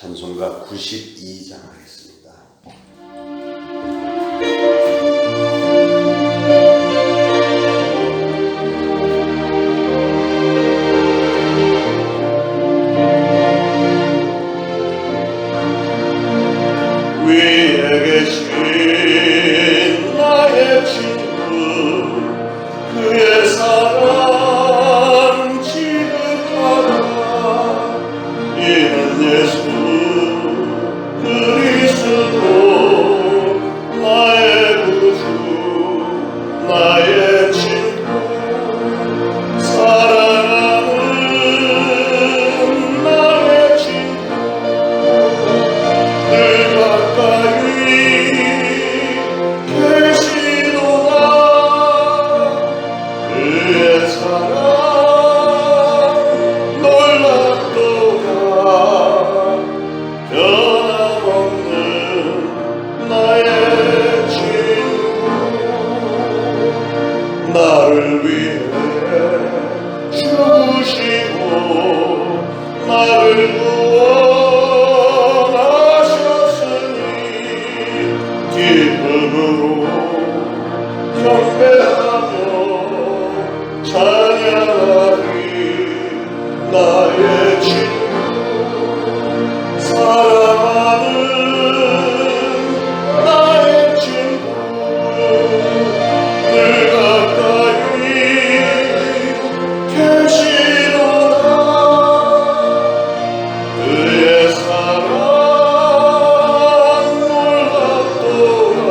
찬송가 92장 하겠습니다. 위에 계신 나의 친구 그의 사랑 지극하다. 이는 예수 그리스도 나의 구주 나의 친구 사랑하는 나의 친구 늘 가까이 계시도다. 그의 사랑 놀랍도다. 변함없는 나의 친구 나를 위해 죽으시고 나를 구원하셨으니 기쁨으로 경배하며 찬양하리. 나의 친구 사랑하는 나의 친구 늘 가까이 계시도다. 그의 사랑 놀랍도다.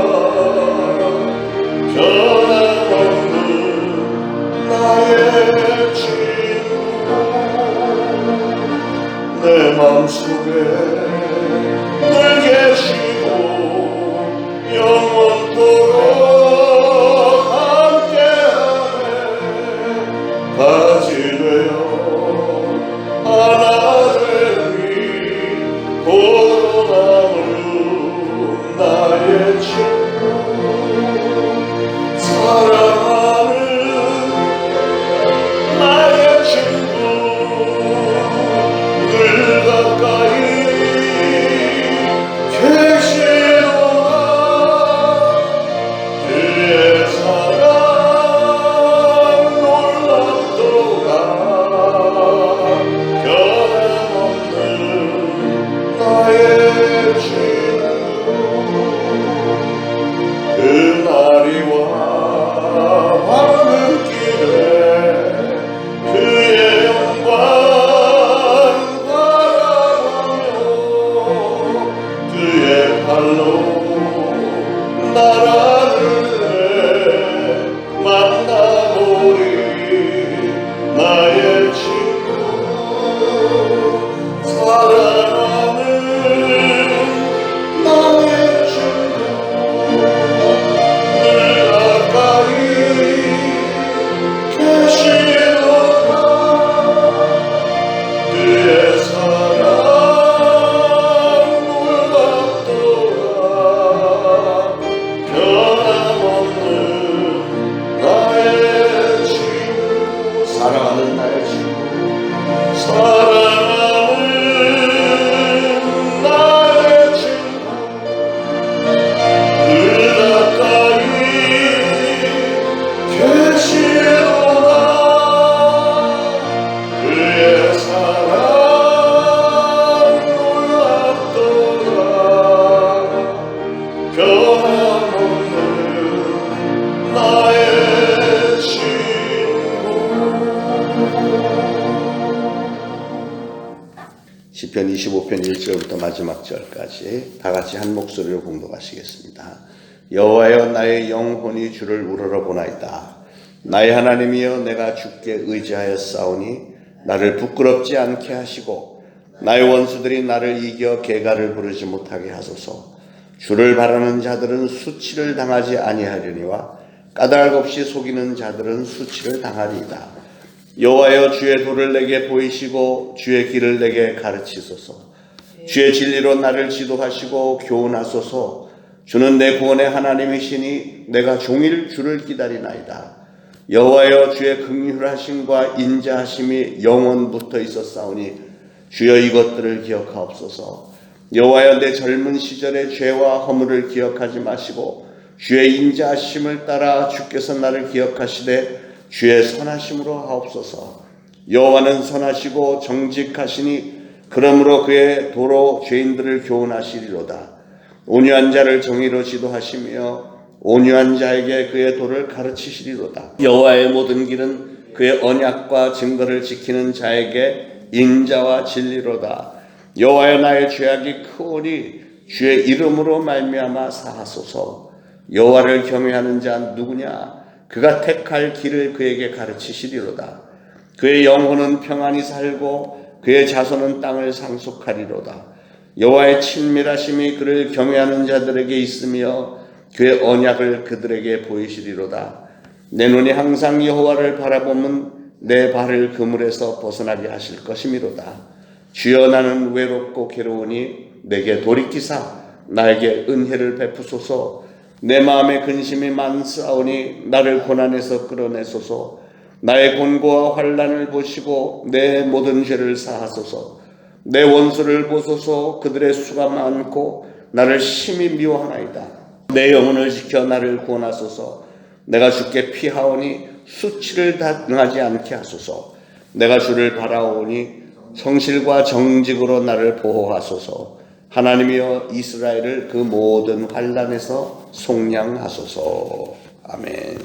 변함없는 나의 친구 내 맘속에 늘 계시고 영원토록 함께하네. 같이 되어 하나 되리 고도 남은 나의 친구 사랑하는 나의 친구 늘 가까이 계시도다. 그의 사랑 놀랍도다. 변함없는 나의 친구 그날이 와 황금길에 그의 영광 그의 팔로 나라를 만나보리. 나의 친구 사랑하는 나의 친구 늘 가까이 계시도다. 그의 사랑 변함없는 나의 친구 사랑하는 나의 친구 사랑하는 나의 친구 늘 가까이 계시도다. 그의 사랑 놀랍도다. 변함없는 나의 친구. 시편 25편 1절부터 마지막 절까지 다 같이 한 목소리로 봉독하시겠습니다. 여호와여 나의 영혼이 주를 우러러 보나이다. 나의 하나님이여 내가 주께 의지하여 싸우니 나를 부끄럽지 않게 하시고 나의 원수들이 나를 이겨 개가를 부르지 못하게 하소서. 주를 바라는 자들은 수치를 당하지 아니하려니와 까닭 없이 속이는 자들은 수치를 당하리이다. 여호와여 주의 도를 내게 보이시고 주의 길을 내게 가르치소서. 주의 진리로 나를 지도하시고 교훈하소서. 주는 내 구원의 하나님이시니 내가 종일 주를 기다리나이다. 여호와여 주의 긍휼하심과 인자하심이 영원부터 있었사오니 주여 이것들을 기억하옵소서. 여호와여 내 젊은 시절의 죄와 허물을 기억하지 마시고 주의 인자하심을 따라 주께서 나를 기억하시되 주의 선하심으로 하옵소서. 여호와는 선하시고 정직하시니 그러므로 그의 도로 죄인들을 교훈하시리로다. 온유한 자를 정의로 지도하시며 온유한 자에게 그의 도를 가르치시리로다. 여호와의 모든 길은 그의 언약과 증거를 지키는 자에게 인자와 진리로다. 여호와여 나의 죄악이 크오니 주의 이름으로 말미암아 사하소서. 여호와를 경외하는 자 누구냐? 그가 택할 길을 그에게 가르치시리로다. 그의 영혼은 평안히 살고 그의 자손은 땅을 상속하리로다. 여호와의 친밀하심이 그를 경외하는 자들에게 있으며 그의 언약을 그들에게 보이시리로다. 내 눈이 항상 여호와를 바라보면 내 발을 그물에서 벗어나게 하실 것이미로다. 주여 나는 외롭고 괴로우니 내게 돌이키사 나에게 은혜를 베푸소서. 내 마음에 근심이 많사오니 나를 고난에서 끌어내소서. 나의 곤고와 환난을 보시고 내 모든 죄를 사하소서. 내 원수를 보소서. 그들의 수가 많고 나를 심히 미워하나이다. 내 영혼을 지켜 나를 구원하소서. 내가 주께 피하오니 수치를 당하지 않게 하소서. 내가 주를 바라오니 성실과 정직으로 나를 보호하소서. 하나님이여 이스라엘을 그 모든 환난에서 속량하소서. 아멘.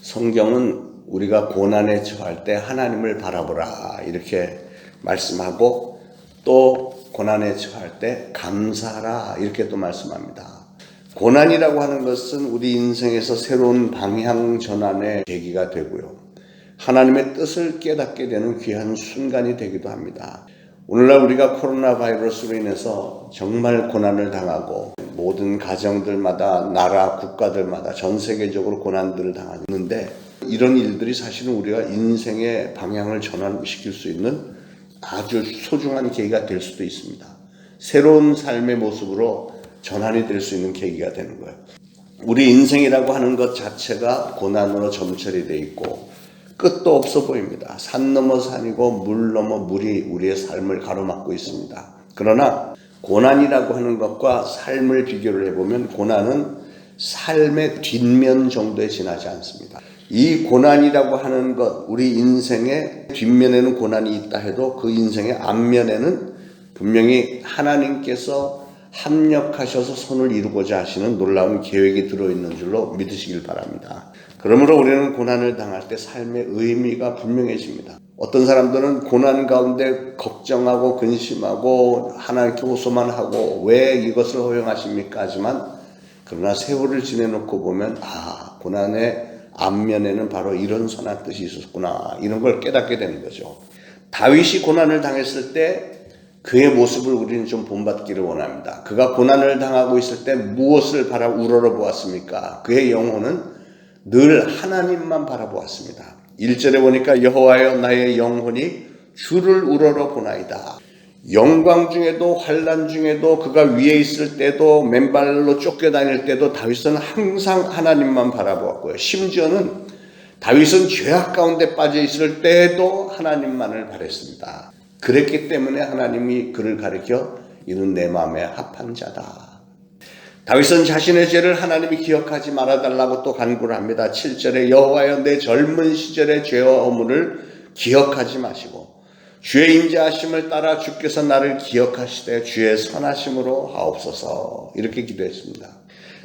성경은 우리가 고난에 처할 때 하나님을 바라보라 이렇게 말씀하고 또 고난에 처할 때 감사하라 이렇게 또 말씀합니다. 고난이라고 하는 것은 우리 인생에서 새로운 방향 전환의 계기가 되고요. 하나님의 뜻을 깨닫게 되는 귀한 순간이 되기도 합니다. 오늘날 우리가 코로나 바이러스로 인해서 정말 고난을 당하고 모든 가정들마다 나라 국가들마다 전 세계적으로 고난들을 당하는데 이런 일들이 사실은 우리가 인생의 방향을 전환시킬 수 있는 아주 소중한 계기가 될 수도 있습니다. 새로운 삶의 모습으로 전환이 될 수 있는 계기가 되는 거예요. 우리 인생이라고 하는 것 자체가 고난으로 점철이 되어 있고 끝도 없어 보입니다. 산 넘어 산이고 물 넘어 물이 우리의 삶을 가로막고 있습니다. 그러나 고난이라고 하는 것과 삶을 비교를 해보면 고난은 삶의 뒷면 정도에 지나지 않습니다. 이 고난이라고 하는 것, 우리 인생의 뒷면에는 고난이 있다 해도 그 인생의 앞면에는 분명히 하나님께서 합력하셔서 선을 이루고자 하시는 놀라운 계획이 들어있는 줄로 믿으시길 바랍니다. 그러므로 우리는 고난을 당할 때 삶의 의미가 분명해집니다. 어떤 사람들은 고난 가운데 걱정하고 근심하고 하나님께 호소만 하고 왜 이것을 허용하십니까 하지만 그러나 세월을 지내놓고 보면 고난의 앞면에는 바로 이런 선한 뜻이 있었구나 이런 걸 깨닫게 되는 거죠. 다윗이 고난을 당했을 때 그의 모습을 우리는 좀 본받기를 원합니다. 그가 고난을 당하고 있을 때 무엇을 우러러 보았습니까? 그의 영혼은 늘 하나님만 바라보았습니다. 1절에 보니까 여호와여 나의 영혼이 주를 우러러 보나이다. 영광 중에도 환난 중에도 그가 위에 있을 때도 맨발로 쫓겨다닐 때도 다윗은 항상 하나님만 바라보았고요. 심지어는 다윗은 죄악 가운데 빠져 있을 때에도 하나님만을 바랬습니다. 그랬기 때문에 하나님이 그를 가리켜 이는 내 마음에 합한 자다. 다윗은 자신의 죄를 하나님이 기억하지 말아달라고 또 간구를 합니다. 7절에 여호와여 내 젊은 시절의 죄와 허물을 기억하지 마시고 주의 인자하심을 따라 주께서 나를 기억하시되 주의 선하심으로 하옵소서 이렇게 기도했습니다.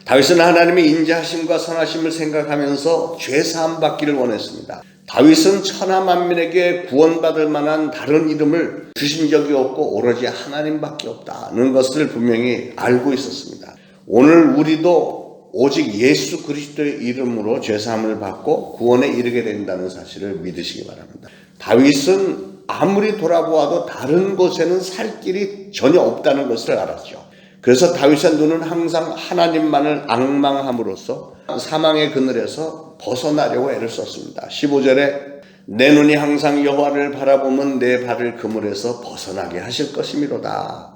다윗은 하나님의 인자하심과 선하심을 생각하면서 죄사함 받기를 원했습니다. 다윗은 천하 만민에게 구원받을 만한 다른 이름을 주신 적이 없고 오로지 하나님밖에 없다는 것을 분명히 알고 있었습니다. 오늘 우리도 오직 예수 그리스도의 이름으로 죄사함을 받고 구원에 이르게 된다는 사실을 믿으시기 바랍니다. 다윗은 아무리 돌아보아도 다른 곳에는 살 길이 전혀 없다는 것을 알았죠. 그래서 다윗의 눈은 항상 하나님만을 앙망함으로써 사망의 그늘에서 벗어나려고 애를 썼습니다. 15절에 내 눈이 항상 여호와를 바라보면 내 발을 그물에서 벗어나게 하실 것이미로다.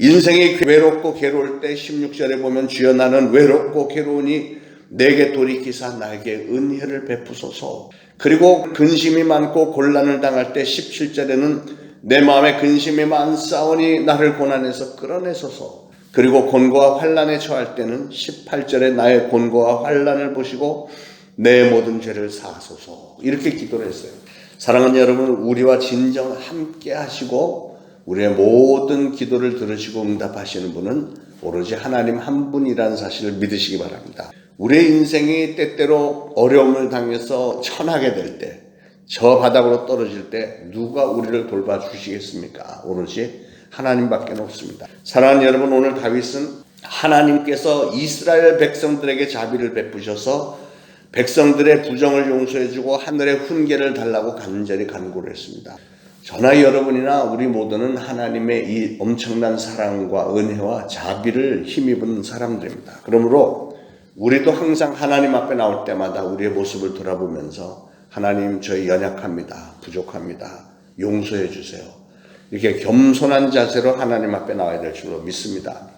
인생이 외롭고 괴로울 때 16절에 보면 주여 나는 외롭고 괴로우니 내게 돌이키사 나에게 은혜를 베푸소서. 그리고 근심이 많고 곤란을 당할 때 17절에는 내 마음에 근심이 많사오니 나를 고난에서 끌어내소서. 그리고 곤고와 환난에 처할 때는 18절에 나의 곤고와 환난을 보시고 내 모든 죄를 사하소서. 이렇게 기도를 했어요. 사랑하는 여러분, 우리와 진정 함께 하시고 우리의 모든 기도를 들으시고 응답하시는 분은 오로지 하나님 한 분이라는 사실을 믿으시기 바랍니다. 우리의 인생이 때때로 어려움을 당해서 처하게 될 때, 저 바닥으로 떨어질 때 누가 우리를 돌봐주시겠습니까? 오로지 하나님밖에 없습니다. 사랑하는 여러분, 오늘 다윗은 하나님께서 이스라엘 백성들에게 자비를 베푸셔서 백성들의 부정을 용서해주고 하늘의 훈계를 달라고 간절히 간구를 했습니다. 저나 여러분이나 우리 모두는 하나님의 이 엄청난 사랑과 은혜와 자비를 힘입은 사람들입니다. 그러므로 우리도 항상 하나님 앞에 나올 때마다 우리의 모습을 돌아보면서 하나님, 저희 연약합니다. 부족합니다. 용서해 주세요. 이렇게 겸손한 자세로 하나님 앞에 나와야 될 줄로 믿습니다.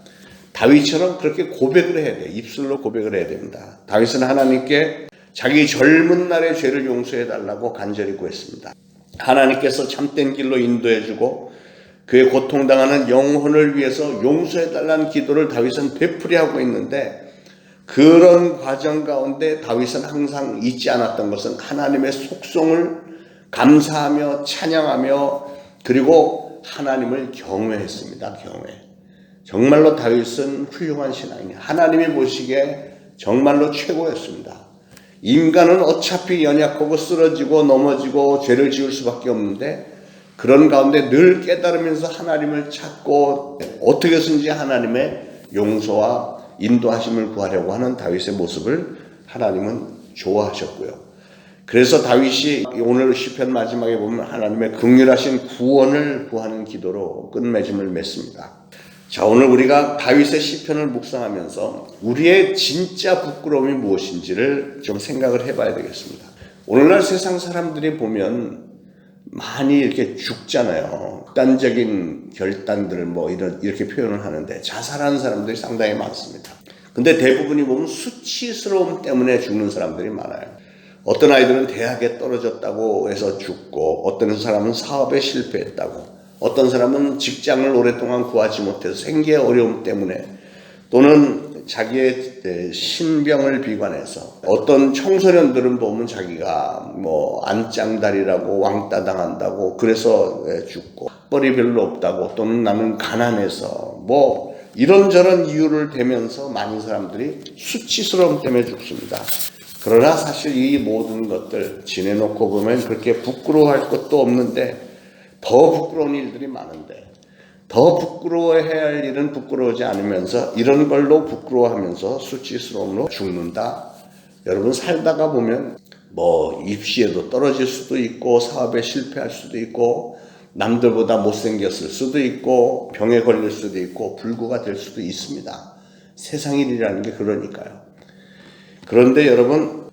다윗처럼 그렇게 고백을 해야 돼요. 입술로 고백을 해야 됩니다. 다윗은 하나님께 자기 젊은 날의 죄를 용서해 달라고 간절히 구했습니다. 하나님께서 참된 길로 인도해 주고 그의 고통당하는 영혼을 위해서 용서해 달라는 기도를 다윗은 되풀이 하고 있는데, 그런 과정 가운데 다윗은 항상 잊지 않았던 것은 하나님의 속성을 감사하며 찬양하며 그리고 하나님을 경외했습니다. 경외. 정말로 다윗은 훌륭한 신앙이에요. 하나님이 보시기에 정말로 최고였습니다. 인간은 어차피 연약하고 쓰러지고 넘어지고 죄를 지을 수밖에 없는데, 그런 가운데 늘 깨달으면서 하나님을 찾고 어떻게든지 하나님의 용서와 인도하심을 구하려고 하는 다윗의 모습을 하나님은 좋아하셨고요. 그래서 다윗이 오늘 시편 마지막에 보면 하나님의 긍휼하신 구원을 구하는 기도로 끝맺음을 맺습니다. 자, 오늘 우리가 다윗의 시편을 묵상하면서 우리의 진짜 부끄러움이 무엇인지를 좀 생각을 해봐야 되겠습니다. 오늘날 세상 사람들이 보면 많이 이렇게 죽잖아요. 극단적인 결단들을 이렇게 표현을 하는데 자살하는 사람들이 상당히 많습니다. 근데 대부분이 보면 수치스러움 때문에 죽는 사람들이 많아요. 어떤 아이들은 대학에 떨어졌다고 해서 죽고, 어떤 사람은 사업에 실패했다고, 어떤 사람은 직장을 오랫동안 구하지 못해서 생계의 어려움 때문에, 또는 자기의 신병을 비관해서, 어떤 청소년들은 보면 자기가 안짱다리라고 왕따 당한다고 그래서 죽고, 뻘이 별로 없다고, 또는 나는 가난해서 이런저런 이유를 대면서 많은 사람들이 수치스러움 때문에 죽습니다. 그러나 사실 이 모든 것들 지내놓고 보면 그렇게 부끄러워할 것도 없는데 더 부끄러운 일들이 많은데, 더 부끄러워해야 할 일은 부끄러워하지 않으면서 이런 걸로 부끄러워하면서 수치스러움으로 죽는다. 여러분, 살다가 보면 입시에도 떨어질 수도 있고, 사업에 실패할 수도 있고, 남들보다 못생겼을 수도 있고, 병에 걸릴 수도 있고, 불구가 될 수도 있습니다. 세상 일이라는 게 그러니까요. 그런데 여러분,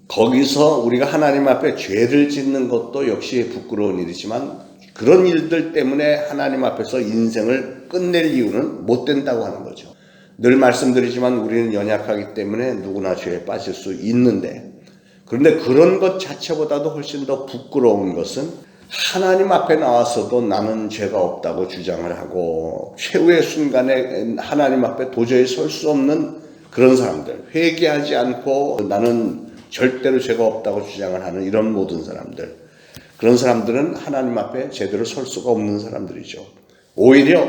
거기서 우리가 하나님 앞에 죄를 짓는 것도 역시 부끄러운 일이지만, 그런 일들 때문에 하나님 앞에서 인생을 끝낼 이유는 못 된다고 하는 거죠. 늘 말씀드리지만 우리는 연약하기 때문에 누구나 죄에 빠질 수 있는데, 그런데 그런 것 자체보다도 훨씬 더 부끄러운 것은 하나님 앞에 나와서도 나는 죄가 없다고 주장을 하고, 최후의 순간에 하나님 앞에 도저히 설 수 없는 그런 사람들, 회개하지 않고 나는 절대로 죄가 없다고 주장을 하는 이런 모든 사람들, 그런 사람들은 하나님 앞에 제대로 설 수가 없는 사람들이죠. 오히려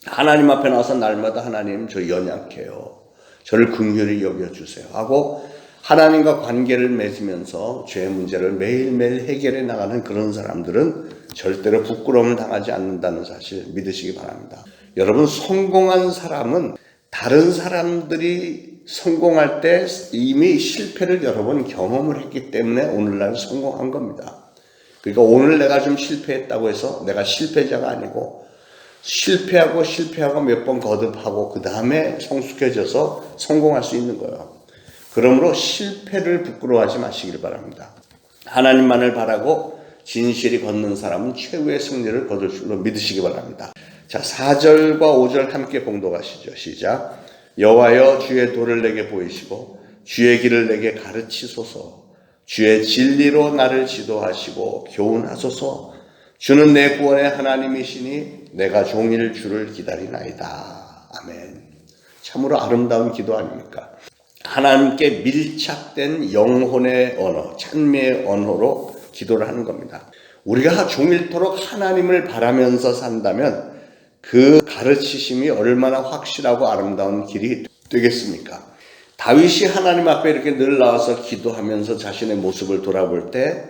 하나님 앞에 나와서 날마다 하나님, 저 연약해요, 저를 긍휼히 여겨주세요 하고 하나님과 관계를 맺으면서 죄의 문제를 매일매일 해결해 나가는 그런 사람들은 절대로 부끄러움을 당하지 않는다는 사실 믿으시기 바랍니다. 여러분, 성공한 사람은 다른 사람들이 성공할 때 이미 실패를 여러 번 경험을 했기 때문에 오늘날 성공한 겁니다. 그러니까 오늘 내가 좀 실패했다고 해서 내가 실패자가 아니고, 실패하고 몇 번 거듭하고 그 다음에 성숙해져서 성공할 수 있는 거예요. 그러므로 실패를 부끄러워하지 마시길 바랍니다. 하나님만을 바라고 진실이 걷는 사람은 최후의 승리를 거둘 줄로 믿으시기 바랍니다. 자, 4절과 5절 함께 봉독하시죠. 시작. 여호와여, 주의 도를 내게 보이시고 주의 길을 내게 가르치소서. 주의 진리로 나를 지도하시고 교훈하소서. 주는 내 구원의 하나님이시니 내가 종일 주를 기다리나이다. 아멘. 참으로 아름다운 기도 아닙니까? 하나님께 밀착된 영혼의 언어, 찬미의 언어로 기도를 하는 겁니다. 우리가 종일토록 하나님을 바라면서 산다면 그 가르치심이 얼마나 확실하고 아름다운 길이 되겠습니까? 다윗이 하나님 앞에 이렇게 늘 나와서 기도하면서 자신의 모습을 돌아볼 때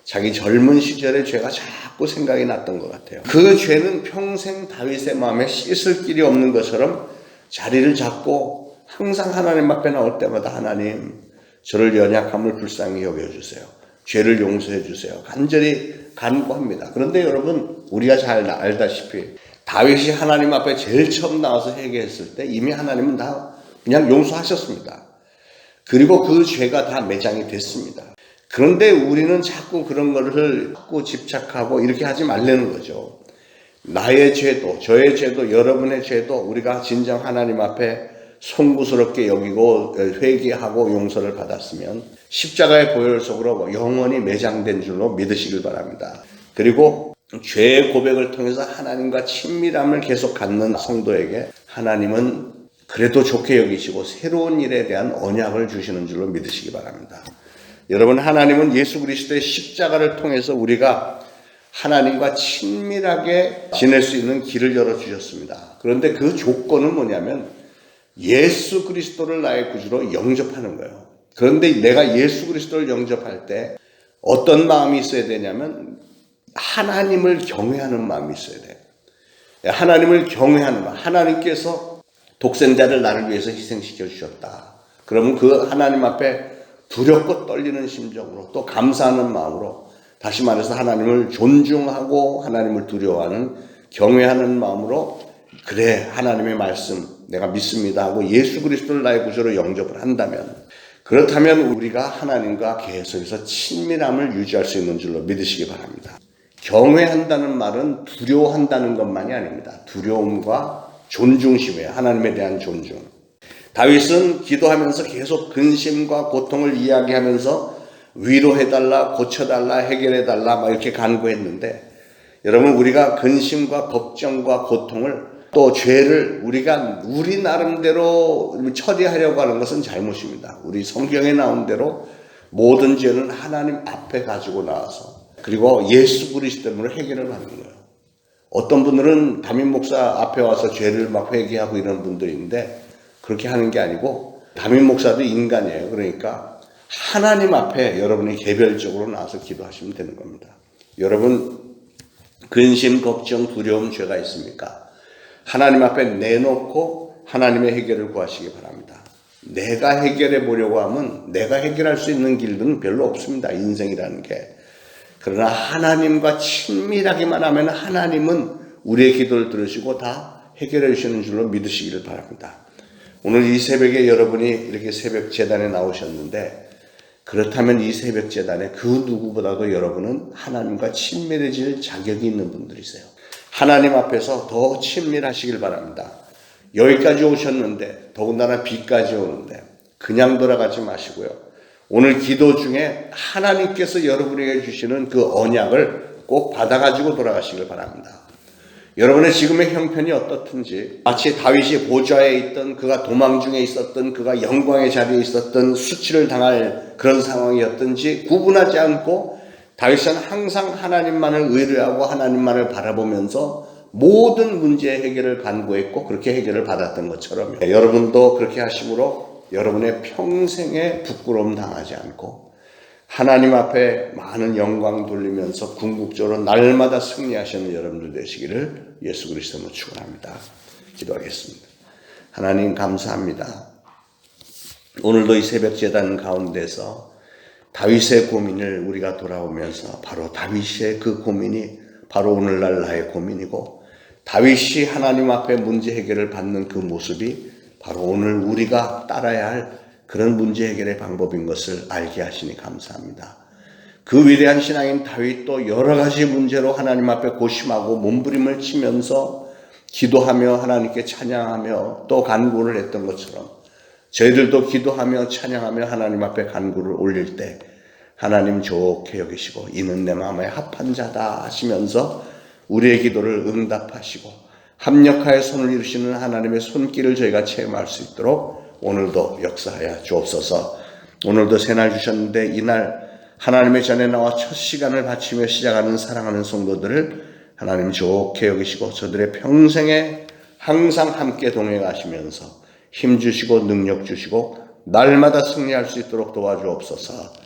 자기 젊은 시절의 죄가 자꾸 생각이 났던 것 같아요. 그 죄는 평생 다윗의 마음에 씻을 길이 없는 것처럼 자리를 잡고 항상 하나님 앞에 나올 때마다 하나님, 저를 연약함을 불쌍히 여겨주세요. 죄를 용서해 주세요. 간절히 간구합니다. 그런데 여러분, 우리가 잘 알다시피 다윗이 하나님 앞에 제일 처음 나와서 회개했을 때 이미 하나님은 다 그냥 용서하셨습니다. 그리고 그 죄가 다 매장이 됐습니다. 그런데 우리는 자꾸 그런 것을 자꾸 집착하고 이렇게 하지 말라는 거죠. 나의 죄도, 저의 죄도, 여러분의 죄도 우리가 진정 하나님 앞에 송구스럽게 여기고 회개하고 용서를 받았으면 십자가의 보혈 속으로 영원히 매장된 줄로 믿으시길 바랍니다. 그리고 죄의 고백을 통해서 하나님과 친밀함을 계속 갖는 성도에게 하나님은 그래도 좋게 여기시고 새로운 일에 대한 언약을 주시는 줄로 믿으시기 바랍니다. 여러분, 하나님은 예수 그리스도의 십자가를 통해서 우리가 하나님과 친밀하게 지낼 수 있는 길을 열어주셨습니다. 그런데 그 조건은 뭐냐면 예수 그리스도를 나의 구주로 영접하는 거예요. 그런데 내가 예수 그리스도를 영접할 때 어떤 마음이 있어야 되냐면 하나님을 경외하는 마음이 있어야 돼요. 하나님을 경외하는 마음. 하나님께서 독생자를 나를 위해서 희생시켜 주셨다. 그러면 그 하나님 앞에 두렵고 떨리는 심정으로 또 감사하는 마음으로, 다시 말해서 하나님을 존중하고 하나님을 두려워하는 경외하는 마음으로, 그래 하나님의 말씀 내가 믿습니다 하고 예수 그리스도를 나의 구주로 영접을 한다면, 그렇다면 우리가 하나님과 계속해서 친밀함을 유지할 수 있는 줄로 믿으시기 바랍니다. 경외한다는 말은 두려워한다는 것만이 아닙니다. 두려움과 존중심이에요. 하나님에 대한 존중. 다윗은 기도하면서 계속 근심과 고통을 이야기하면서 위로해달라, 고쳐달라, 해결해달라 막 이렇게 간구했는데, 여러분, 우리가 근심과 걱정과 고통을 또 죄를 우리가 우리 나름대로 처리하려고 하는 것은 잘못입니다. 우리 성경에 나온 대로 모든 죄는 하나님 앞에 가지고 나와서 그리고 예수 그리스도로 해결을 하는 거예요. 어떤 분들은 담임 목사 앞에 와서 죄를 막 회개하고 이런 분들이 있는데 그렇게 하는 게 아니고, 담임 목사도 인간이에요. 그러니까 하나님 앞에 여러분이 개별적으로 나와서 기도하시면 되는 겁니다. 여러분, 근심, 걱정, 두려움, 죄가 있습니까? 하나님 앞에 내놓고 하나님의 해결을 구하시기 바랍니다. 내가 해결해 보려고 하면 내가 해결할 수 있는 길은 별로 없습니다. 인생이라는 게. 그러나 하나님과 친밀하기만 하면 하나님은 우리의 기도를 들으시고 다 해결해 주시는 줄로 믿으시기를 바랍니다. 오늘 이 새벽에 여러분이 이렇게 새벽 제단에 나오셨는데, 그렇다면 이 새벽 제단에 그 누구보다도 여러분은 하나님과 친밀해질 자격이 있는 분들이세요. 하나님 앞에서 더 친밀하시길 바랍니다. 여기까지 오셨는데, 더군다나 비까지 오는데 그냥 돌아가지 마시고요. 오늘 기도 중에 하나님께서 여러분에게 주시는 그 언약을 꼭 받아가지고 돌아가시길 바랍니다. 여러분의 지금의 형편이 어떻든지, 마치 다윗이 보좌에 있던, 그가 도망 중에 있었던, 그가 영광의 자리에 있었던, 수치를 당할 그런 상황이었든지 구분하지 않고 다윗은 항상 하나님만을 의뢰하고 하나님만을 바라보면서 모든 문제의 해결을 간구했고 그렇게 해결을 받았던 것처럼, 여러분도 그렇게 하심으로 여러분의 평생에 부끄러움 당하지 않고 하나님 앞에 많은 영광 돌리면서 궁극적으로 날마다 승리하시는 여러분들 되시기를 예수 그리스도로 축원합니다. 기도하겠습니다. 하나님, 감사합니다. 오늘도 이 새벽 제단 가운데서 다윗의 고민을 우리가 돌아오면서 바로 다윗의 그 고민이 바로 오늘날 나의 고민이고, 다윗이 하나님 앞에 문제 해결을 받는 그 모습이 바로 오늘 우리가 따라야 할 그런 문제 해결의 방법인 것을 알게 하시니 감사합니다. 그 위대한 신앙인 다윗도 여러 가지 문제로 하나님 앞에 고심하고 몸부림을 치면서 기도하며 하나님께 찬양하며 또 간구를 했던 것처럼, 저희들도 기도하며 찬양하며 하나님 앞에 간구를 올릴 때 하나님 좋게 여기시고 이는 내 마음에 합한 자다 하시면서 우리의 기도를 응답하시고 합력하여 손을 이루시는 하나님의 손길을 저희가 체험할 수 있도록 오늘도 역사하여 주옵소서. 오늘도 새날 주셨는데 이날 하나님의 전에 나와 첫 시간을 바치며 시작하는 사랑하는 성도들을 하나님 좋게 여기시고 저들의 평생에 항상 함께 동행하시면서 힘 주시고 능력 주시고 날마다 승리할 수 있도록 도와주옵소서.